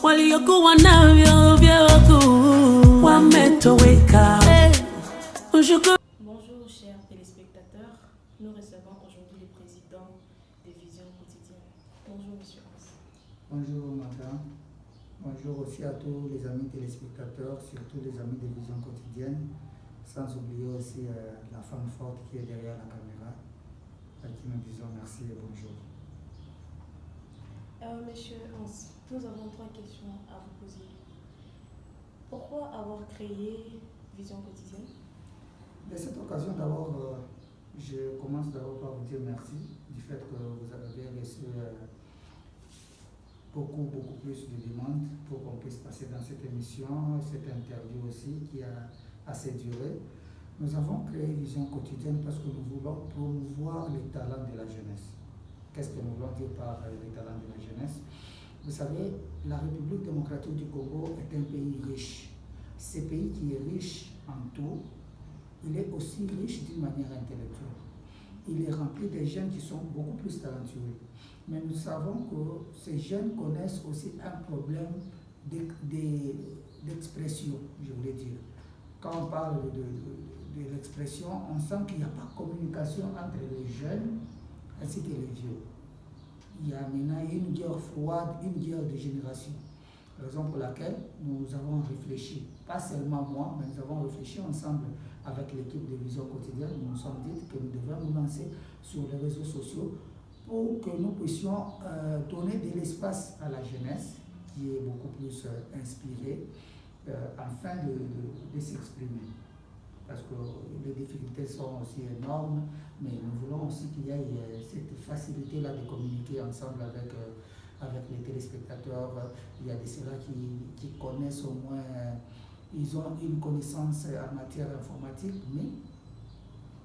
waliokuwa wanavyo vyoku wametoweka. Bonjour chers téléspectateurs, nous recevons aujourd'hui le président de Vision Quotidienne. Bonjour monsieur Hans. Bonjour madame, bonjour aussi à tous les amis téléspectateurs, surtout les amis de Vision Quotidienne, sans oublier aussi la femme forte qui est derrière la caméra, à qui nous disons merci et bonjour. Monsieur Hans, nous avons 3 questions à vous poser. Pourquoi avoir créé Vision Quotidienne? De cette occasion, d'abord, je commence d'abord par vous dire merci du fait que vous avez reçu beaucoup plus de demandes pour qu'on puisse passer dans cette émission, cette interview aussi qui a assez duré. Nous avons créé Vision Quotidienne parce que nous voulons promouvoir les talents de la jeunesse. Qu'est-ce que nous voulons dire par les talents de la jeunesse? Vous savez, la République démocratique du Congo est un pays riche. Ce pays qui est riche en tout, il est aussi riche d'une manière intellectuelle. Il est rempli de jeunes qui sont beaucoup plus talentueux. Mais nous savons que ces jeunes connaissent aussi un problème d'expression, je voulais dire. Quand on parle de l'expression, on sent qu'il n'y a pas de communication entre les jeunes ainsi que les vieux. Il y a maintenant une guerre froide, une guerre de génération. Raison pour laquelle nous avons réfléchi, pas seulement moi, mais nous avons réfléchi ensemble avec l'équipe de Vision Quotidienne. Nous nous sommes dit que nous devions nous lancer sur les réseaux sociaux pour que nous puissions donner de l'espace à la jeunesse qui est beaucoup plus inspirée afin de s'exprimer. Parce que les difficultés sont aussi énormes, mais nous voulons aussi qu'il y ait cette facilité-là de communiquer ensemble avec les téléspectateurs. Il y a des ceux-là qui connaissent au moins, ils ont une connaissance en matière informatique, mais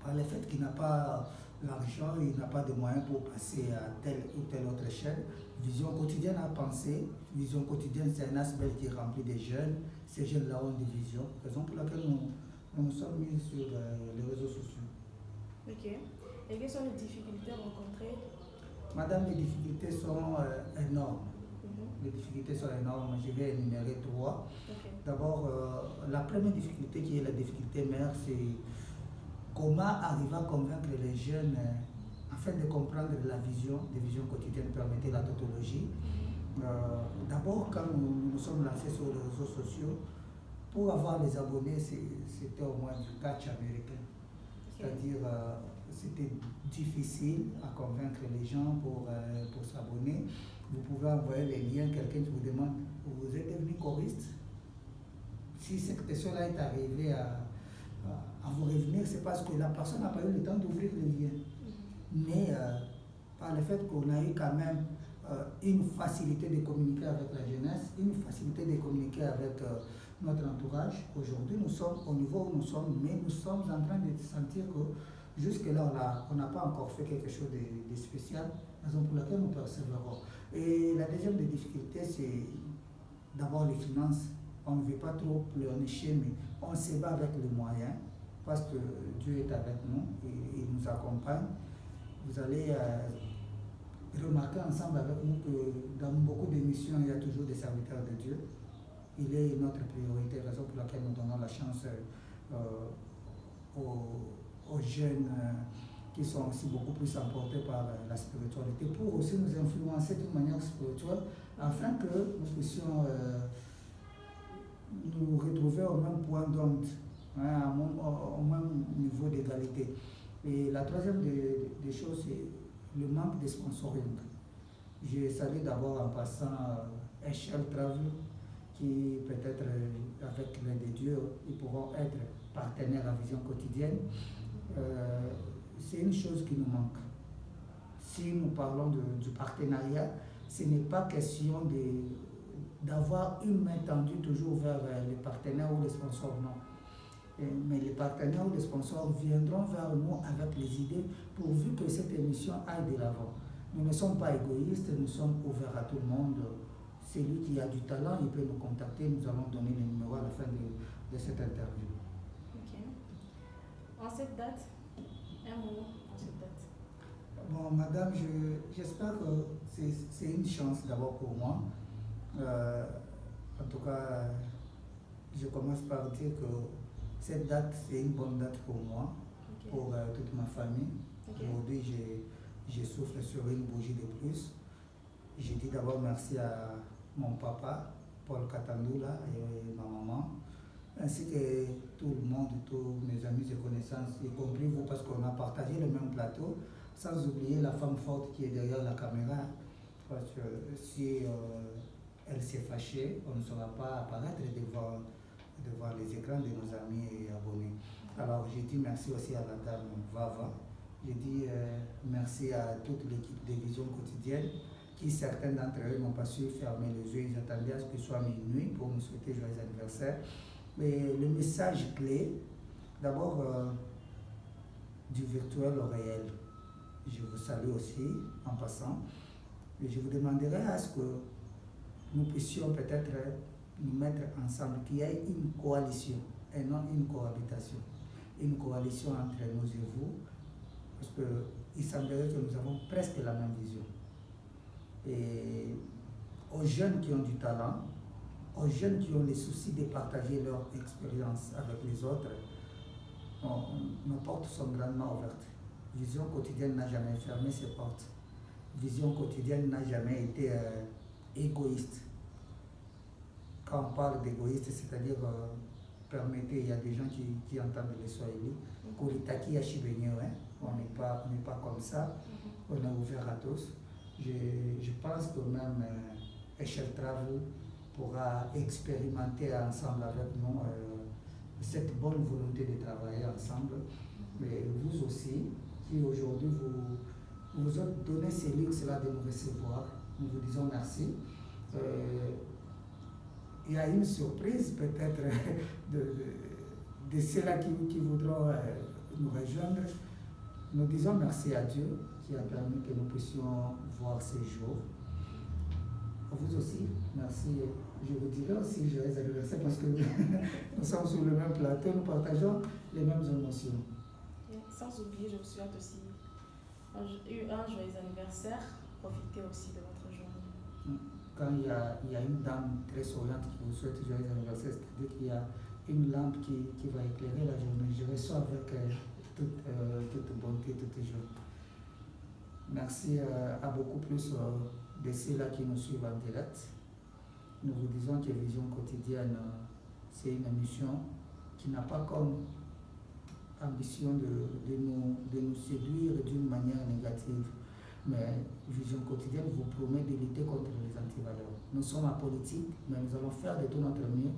par le fait qu'il n'a pas l'argent, il n'a pas de moyens pour passer à telle ou telle autre chaîne. Vision Quotidienne a pensé. Vision Quotidienne, c'est un aspect qui est rempli de jeunes. Ces jeunes-là ont des visions, raison pour laquelle nous sommes mis sur les réseaux sociaux. Ok. Et quelles sont les difficultés rencontrées? Madame, les difficultés sont énormes. Les difficultés sont énormes. Je vais énumérer 3. Okay. D'abord, la première difficulté qui est la difficulté mère, c'est comment arriver à convaincre les jeunes afin de comprendre la vision des visions quotidiennes, permettre la tautologie. D'abord, quand nous nous sommes lancés sur les réseaux sociaux, pour avoir les abonnés, c'était au moins du catch américain. C'est-à-dire, c'était difficile à convaincre les gens pour s'abonner. Vous pouvez envoyer les liens, quelqu'un qui vous demande, vous êtes devenu choriste? Si cette question-là est arrivée à vous revenir, c'est parce que la personne n'a pas eu le temps d'ouvrir le lien. Mais par le fait qu'on a eu quand même une facilité de communiquer avec la jeunesse, une facilité de communiquer avec notre entourage. Aujourd'hui, nous sommes au niveau où nous sommes, mais nous sommes en train de sentir que jusque-là, on n'a pas encore fait quelque chose de spécial, raison pour laquelle nous persévérons. Et la deuxième des difficultés, c'est d'abord les finances. On ne veut pas trop pleurnicher, mais on se bat avec les moyens, parce que Dieu est avec nous et il nous accompagne. Vous allez remarquer ensemble avec nous que dans beaucoup d'émissions, il y a toujours des serviteurs de Dieu. Il est notre priorité, raison pour laquelle nous donnons la chance aux jeunes qui sont aussi beaucoup plus emportés par la spiritualité, pour aussi nous influencer d'une manière spirituelle, afin que nous puissions nous retrouver au même point d'onde, hein, au même niveau d'égalité. Et la troisième des choses, c'est le manque de sponsoring. Je salue d'abord en passant Echelle Travel, qui peut-être avec l'aide de Dieu, ils pourront être partenaires à Vision Quotidienne. C'est une chose qui nous manque. Si nous parlons du partenariat, ce n'est pas question d'avoir une main tendue toujours vers les partenaires ou les sponsors, non. Mais les partenaires ou les sponsors viendront vers nous avec les idées pourvu que cette émission aille de l'avant. Nous ne sommes pas égoïstes, nous sommes ouverts à tout le monde. Celui qui a du talent, il peut nous contacter, nous allons donner les numéros à la fin de cette interview. Ok. En cette date, un mot en cette date. Bon, madame, j'espère que c'est une chance d'abord pour moi. En tout cas, je commence par dire que cette date, c'est une bonne date pour moi, Ok. pour toute ma famille. Ok. Aujourd'hui, je souffle sur une bougie de plus. Je dis d'abord merci à mon papa, Paul Katandoula, et ma maman, ainsi que tout le monde, tous mes amis et connaissances, y compris vous, parce qu'on a partagé le même plateau, sans oublier la femme forte qui est derrière la caméra. Parce que si elle s'est fâchée, on ne saura pas apparaître devant les écrans de nos amis et abonnés. Alors, je dis merci aussi à la dame Vava. Je dis merci à toute l'équipe de Vision Quotidienne, qui certains d'entre eux n'ont pas su fermer les yeux. Ils attendaient à ce que ce soit minuit pour nous souhaiter joyeux anniversaire. Mais le message clé, d'abord, du virtuel au réel. Je vous salue aussi en passant. Et je vous demanderai à ce que nous puissions peut-être nous mettre ensemble, qu'il y ait une coalition et non une cohabitation. Une coalition entre nous et vous, parce qu'il semblerait que nous avons presque la même vision. Et aux jeunes qui ont du talent, aux jeunes qui ont les soucis de partager leur expérience avec les autres, nos portes sont grandement ouvertes. Vision Quotidienne n'a jamais fermé ses portes. Vision Quotidienne n'a jamais été égoïste. Quand on parle d'égoïste, c'est-à-dire, permettez, il y a des gens qui entendent les Swahili, Kuritaki Yashibenyo, on n'est pas comme ça, on est ouvert à tous. Je pense que même Echelle Travel pourra expérimenter ensemble avec nous cette bonne volonté de travailler ensemble. Mais vous aussi, qui aujourd'hui vous avez donné ces luxes-là de nous recevoir, nous vous disons merci. Il y a une surprise peut-être de ceux-là qui voudront nous rejoindre. Nous disons merci à Dieu qui a permis que nous puissions voir ces jours. À vous aussi, merci. Je vous dirai aussi joyeux anniversaire parce que nous sommes sur le même plateau, nous partageons les mêmes émotions. Et sans oublier, je vous souhaite aussi un joyeux anniversaire. Profitez aussi de votre journée. Quand il y a une dame très souriante qui vous souhaite joyeux anniversaire, c'est-à-dire qu'il y a une lampe qui va éclairer la journée. Je reçois avec toute bonté, toute joie. Merci à beaucoup plus de ceux-là qui nous suivent en direct. Nous vous disons que Vision Quotidienne, c'est une émission qui n'a pas comme ambition de nous séduire d'une manière négative. Mais Vision Quotidienne vous promet de lutter contre les antivaleurs. Nous sommes apolitiques, mais nous allons faire de tout notre mieux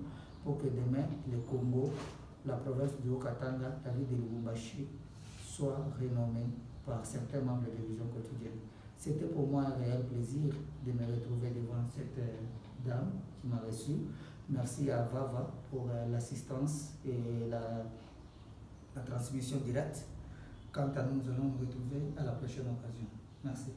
pour que demain, le Congo, la province du Haut-Katanga, la ville de Lubumbashi, soit renommée par certains membres de Vision Quotidienne. C'était pour moi un réel plaisir de me retrouver devant cette dame qui m'a reçu. Merci à Vava pour l'assistance et la transmission directe. Quant à nous, nous allons nous retrouver à la prochaine occasion. Merci.